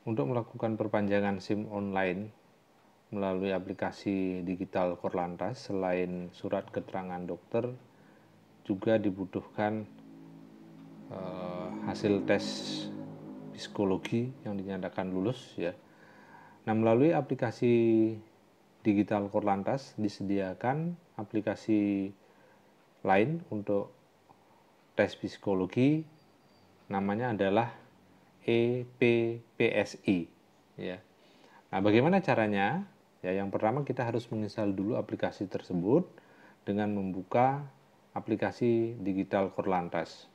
Untuk melakukan perpanjangan SIM online melalui aplikasi digital Korlantas, selain surat keterangan dokter, juga dibutuhkan hasil tes psikologi yang dinyatakan lulus ya. Nah, melalui aplikasi digital Korlantas disediakan aplikasi lain untuk tes psikologi, namanya adalah EPPSI ya. Nah, bagaimana caranya? Ya, yang pertama kita harus menginstal dulu aplikasi tersebut dengan membuka aplikasi digital Korlantas.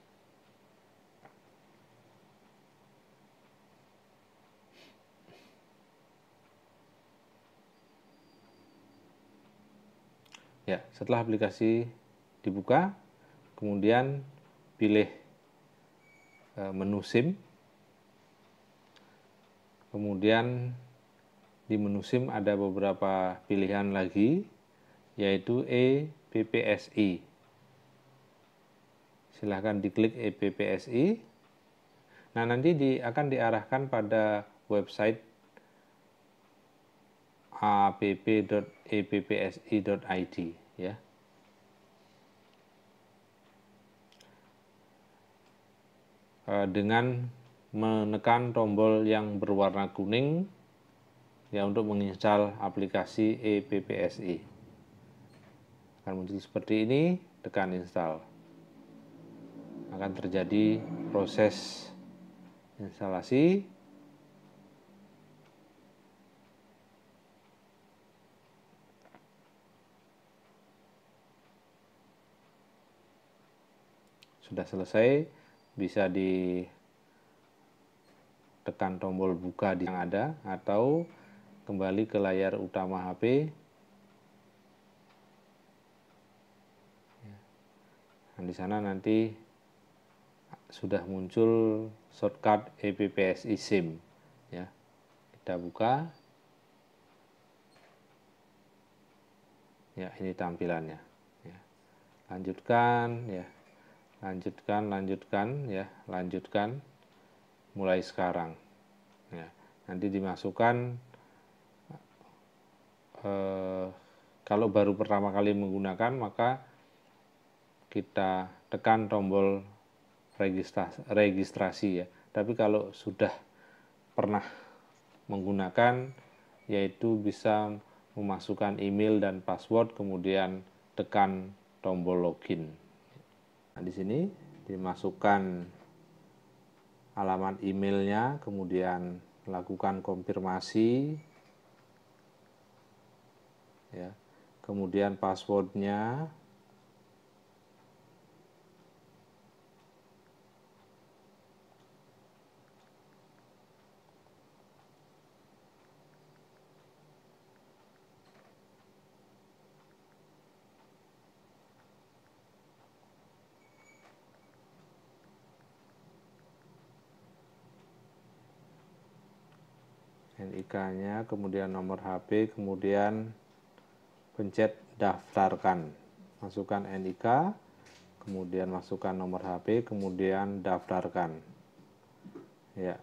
Ya, setelah aplikasi dibuka, kemudian pilih menu SIM. Kemudian di menu SIM ada beberapa pilihan lagi, yaitu EPPSI. Silahkan diklik EPPSI. Nah, nanti akan diarahkan pada website app.eppsi.id ya. Dengan menekan tombol yang berwarna kuning ya untuk menginstal aplikasi EPPSI. Akan muncul seperti ini, tekan install. Akan terjadi proses instalasi. Sudah selesai, bisa ditekan tombol buka yang ada atau kembali ke layar utama HP. Nah, di sana nanti sudah muncul shortcut EPPSI SIM ya. Kita buka. Ya, ini tampilannya ya. Lanjutkan ya. Lanjutkan ya, lanjutkan mulai sekarang ya. Nanti dimasukkan kalau baru pertama kali menggunakan, maka kita tekan tombol registrasi ya. Tapi kalau sudah pernah menggunakan, yaitu bisa memasukkan email dan password, kemudian tekan tombol login. Nah, di sini dimasukkan alamat emailnya, kemudian lakukan konfirmasi ya. Kemudian passwordnya, NIK-nya, kemudian nomor HP, kemudian pencet daftarkan. Masukkan NIK, kemudian masukkan nomor HP, kemudian daftarkan. Ya.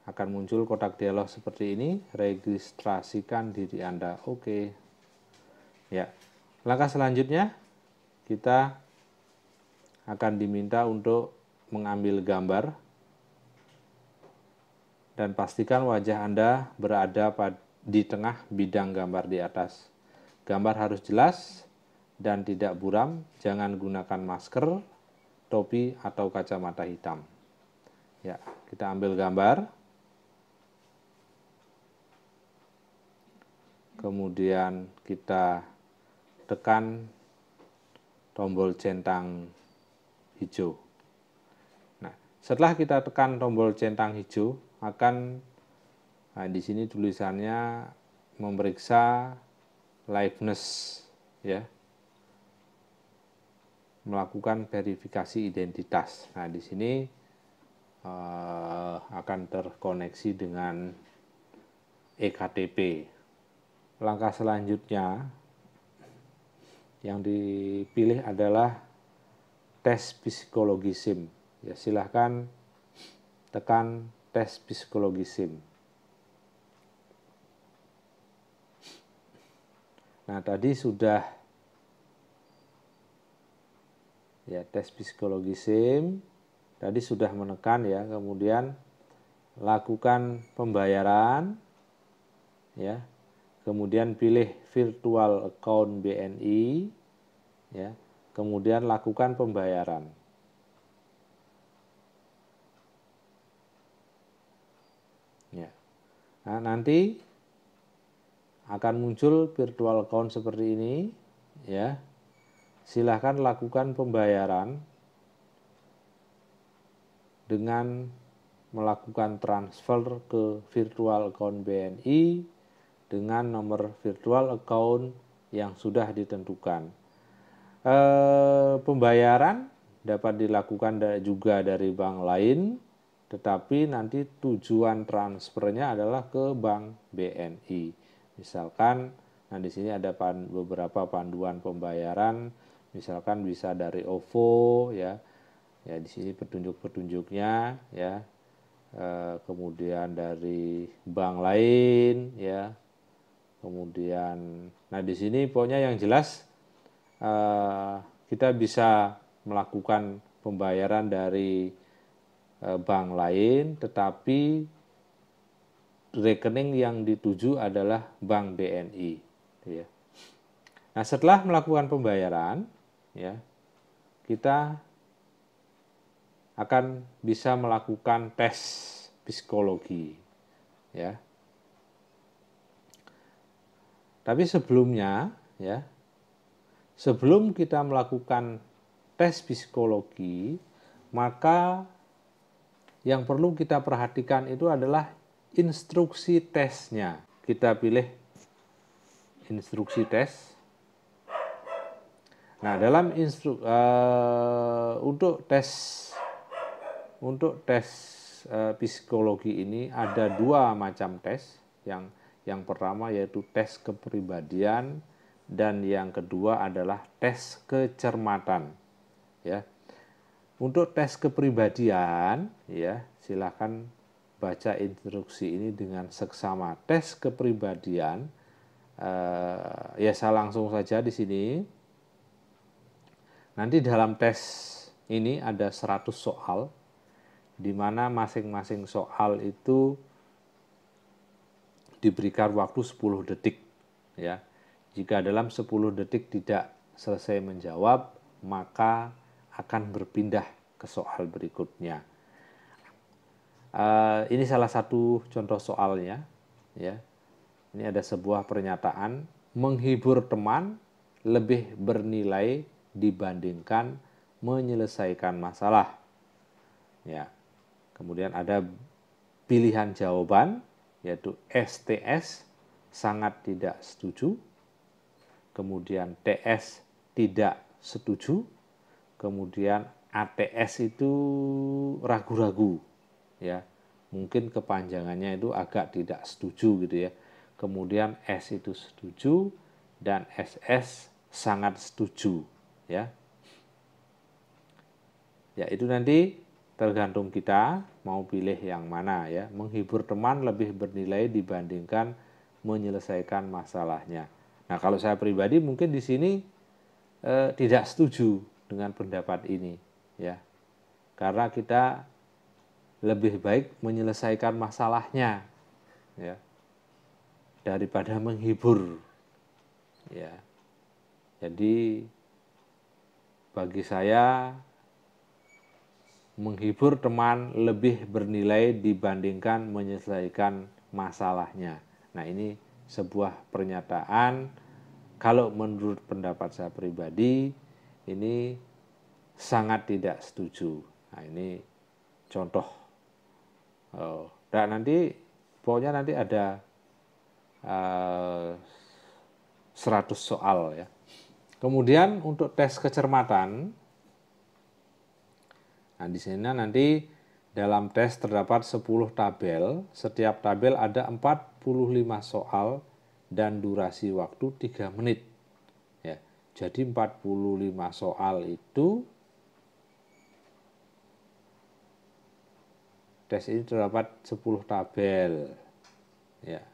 Akan muncul kotak dialog seperti ini, registrasikan diri Anda. Oke. Ya. Langkah selanjutnya kita akan diminta untuk mengambil gambar dan pastikan wajah Anda berada di tengah bidang gambar di atas. Gambar harus jelas dan tidak buram, jangan gunakan masker, topi, atau kacamata hitam. Ya, kita ambil gambar. Kemudian kita tekan tombol centang hijau. Nah, setelah kita tekan tombol centang hijau, di sini tulisannya memeriksa liveness ya, melakukan verifikasi identitas. Nah, di sini akan terkoneksi dengan eKTP. Langkah selanjutnya yang dipilih adalah tes psikologi SIM. Ya, silahkan tekan tes psikologi SIM. Nah, tadi sudah ya tes psikologi SIM, tadi sudah menekan ya, kemudian lakukan pembayaran ya. Kemudian pilih virtual account BNI ya. Kemudian lakukan pembayaran. Ya. Nah, nanti akan muncul virtual account seperti ini ya. Silahkan lakukan pembayaran dengan melakukan transfer ke virtual account BNI dengan nomor virtual account yang sudah ditentukan. Pembayaran dapat dilakukan juga dari bank lain, tetapi nanti tujuan transfernya adalah ke bank BNI. Misalkan, nah di sini ada beberapa panduan pembayaran, misalkan bisa dari OVO ya, ya di sini petunjuk-petunjuknya ya, kemudian dari bank lain ya, kemudian, nah di sini pokoknya yang jelas kita bisa melakukan pembayaran dari bank lain, tetapi rekening yang dituju adalah bank BNI. Ya. Nah, setelah melakukan pembayaran, ya, kita akan bisa melakukan tes psikologi. Ya. Tapi sebelumnya, ya, sebelum kita melakukan tes psikologi, maka yang perlu kita perhatikan itu untuk instruksi tesnya. Kita pilih instruksi tes. Nah, dalam untuk tes psikologi ini ada dua macam tes. Yang pertama yaitu tes kepribadian dan yang kedua adalah tes kecermatan. Ya. Untuk tes kepribadian, ya silakan baca instruksi ini dengan seksama. Tes kepribadian, ya saya langsung saja di sini. Nanti dalam tes ini ada 100 soal, di mana masing-masing soal itu diberikan waktu 10 detik. Ya. Jika dalam 10 detik tidak selesai menjawab, maka akan berpindah ke soal berikutnya. Ini salah satu contoh soalnya. Ya. Ini ada sebuah pernyataan, menghibur teman lebih bernilai dibandingkan menyelesaikan masalah. Ya. Kemudian ada pilihan jawaban, yaitu STS, sangat tidak setuju. Kemudian TS, tidak setuju. Kemudian ATS itu ragu-ragu, ya mungkin kepanjangannya itu agak tidak setuju gitu ya. Kemudian S itu setuju dan SS sangat setuju, ya. Ya itu nanti tergantung kita mau pilih yang mana ya. Menghibur teman lebih bernilai dibandingkan menyelesaikan masalahnya. Nah kalau saya pribadi mungkin di sini tidak setuju dengan pendapat ini, ya, karena kita lebih baik menyelesaikan masalahnya, ya, daripada menghibur, ya. Jadi bagi saya menghibur teman lebih bernilai dibandingkan menyelesaikan masalahnya. Nah ini sebuah pernyataan, kalau menurut pendapat saya pribadi ini sangat tidak setuju. Nah ini contoh. Dan nanti pokoknya nanti ada 100 soal ya. Kemudian untuk tes kecermatan, nah di sini nanti dalam tes terdapat 10 tabel, setiap tabel ada 45 soal dan durasi waktu 3 menit. Ya, jadi 45 soal itu tes ini terdapat 10 tabel. Ya.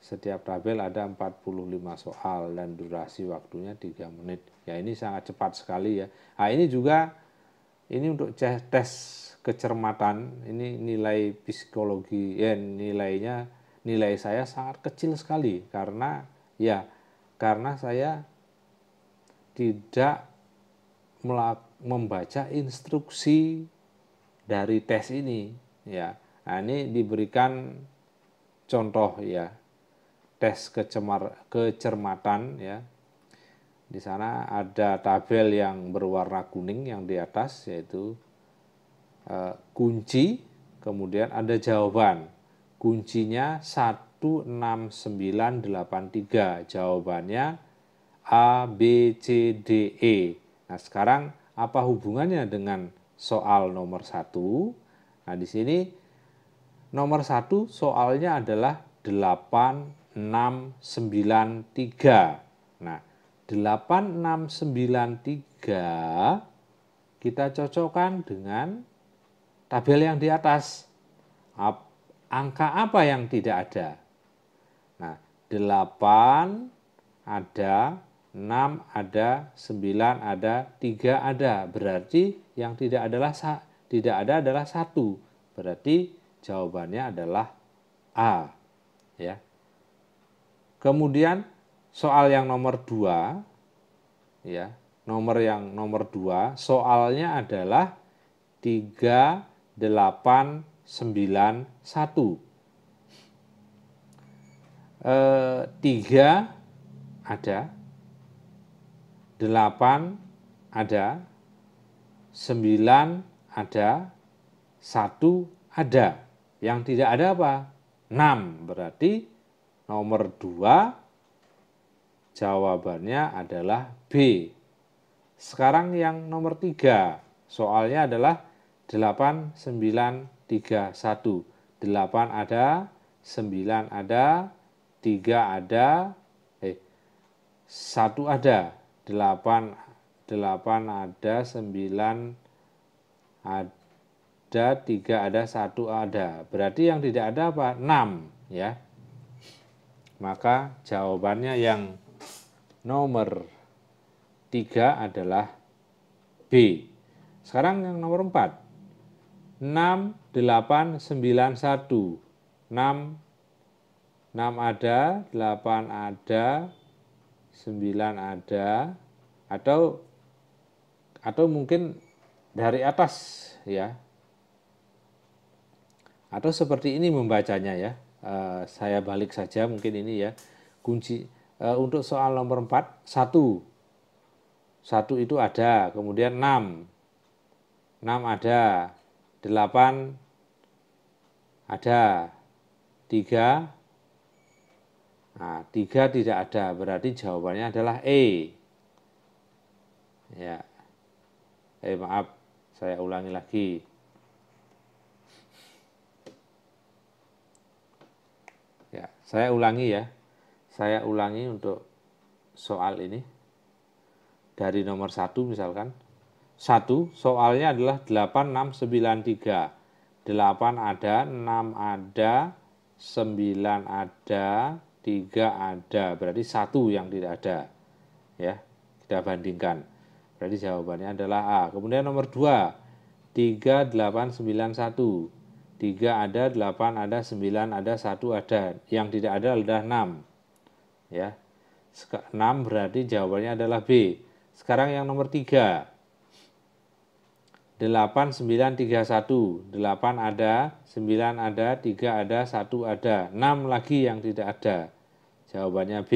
Setiap tabel ada 45 soal dan durasi waktunya 3 menit. Ya, ini sangat cepat sekali ya. Nah, ini juga ini untuk tes kecermatan, ini nilai psikologi, ya nilai saya sangat kecil sekali karena saya tidak membaca instruksi dari tes ini ya. Nah, ini diberikan contoh ya, tes kecermatan ya. Di sana ada tabel yang berwarna kuning yang di atas, yaitu kunci, kemudian ada jawaban. Kuncinya 16983, jawabannya A, B, C, D, E. Nah, sekarang apa hubungannya dengan soal nomor 1? Nah, di sini nomor 1 soalnya adalah 8693. Nah, 8693 kita cocokkan dengan tabel yang di atas. Angka apa yang tidak ada? Nah, 8 ada, 6 ada, 9 ada, 3 ada. Berarti yang tidak ada adalah 1. Berarti jawabannya adalah A. Ya. Kemudian soal yang nomor 2 ya. Nomor 2 soalnya adalah 3891. 3 ada, 8 ada, 9 ada, 1 ada. Yang tidak ada apa? 6. Berarti nomor 2 jawabannya adalah B. Sekarang yang nomor 3. Soalnya adalah 8931. 8 ada, 9 ada, 3 ada, 1 ada, 8 ada, 9 ada, 3 ada, 1 ada. Berarti yang tidak ada apa? 6 ya. Maka jawabannya yang nomor 3 adalah B. Sekarang yang nomor 4. 6891. 6 ada, 8 ada, 9 ada, atau mungkin dari atas ya. Atau seperti ini membacanya ya. Saya balik saja mungkin ini ya. Kunci untuk soal nomor 4, 1 itu ada, kemudian 6 ada, 8 ada, 3 tidak ada, berarti jawabannya adalah E. Ya. Maaf, saya ulangi lagi. Ya, saya ulangi ya. Saya ulangi untuk soal ini. Dari nomor 1 misalkan. 1 soalnya adalah 8693. 8 ada, 6 ada, 9 ada, 3 ada, berarti 1 yang tidak ada. Ya, kita bandingkan. Berarti jawabannya adalah A. Kemudian nomor 2, 3891. 3 ada, 8 ada, 9 ada, 1 ada. Yang tidak ada adalah 6. Ya. 6 berarti jawabannya adalah B. Sekarang yang nomor 3. 8931. 8 ada, 9 ada, 3 ada, 1 ada. 6 lagi yang tidak ada. Jawabannya B.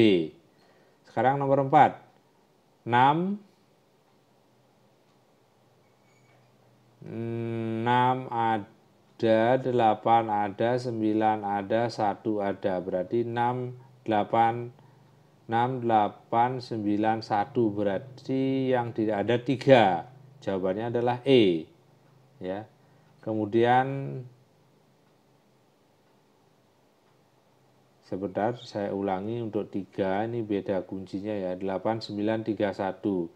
Sekarang nomor 4. 6 ada, 8 ada, 9 ada, 1 ada. Berarti 6, 8, 9, 1. Berarti yang tidak ada 3. Jawabannya adalah E. Ya. Kemudian sebentar, saya ulangi untuk 3, ini beda kuncinya ya, 8931.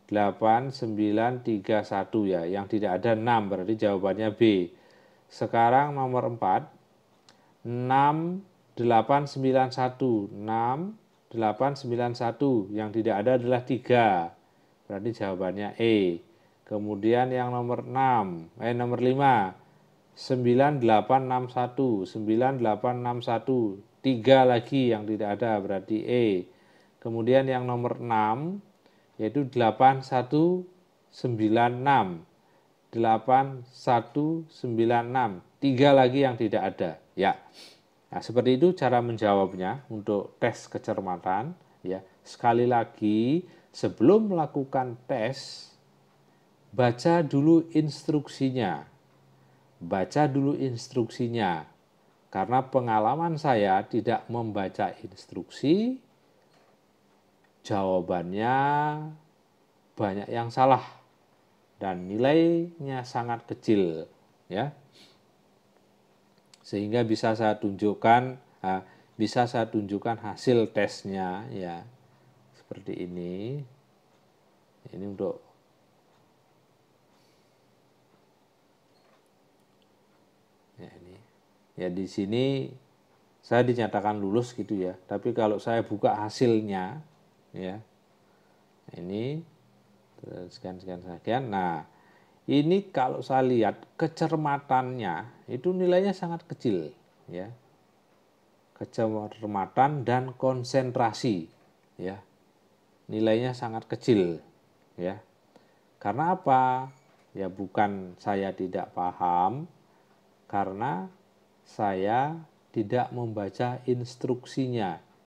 8931 ya, yang tidak ada 6, berarti jawabannya B. Sekarang nomor 4, 6891, 6891, yang tidak ada adalah 3, berarti jawabannya E. Kemudian yang nomor 5, 9861, 9861, 3 lagi yang tidak ada, berarti E. Kemudian yang nomor 6, yaitu 8196, 8196, 3 lagi yang tidak ada, ya. Nah, seperti itu cara menjawabnya untuk tes kecermatan, ya. Sekali lagi, sebelum melakukan tes, baca dulu instruksinya. Baca dulu instruksinya. Karena pengalaman saya tidak membaca instruksi, jawabannya banyak yang salah dan nilainya sangat kecil, ya. Sehingga bisa saya tunjukkan hasil tesnya, ya, seperti ini. Ini untuk ya, ini ya, di sini saya dinyatakan lulus gitu ya, tapi kalau saya buka hasilnya, ya, ini sekian. Nah, ini kalau saya lihat kecermatannya itu nilainya sangat kecil, ya. Kecermatan dan konsentrasi, ya, nilainya sangat kecil, ya. Karena apa? Ya, bukan saya tidak paham, karena saya tidak membaca instruksinya.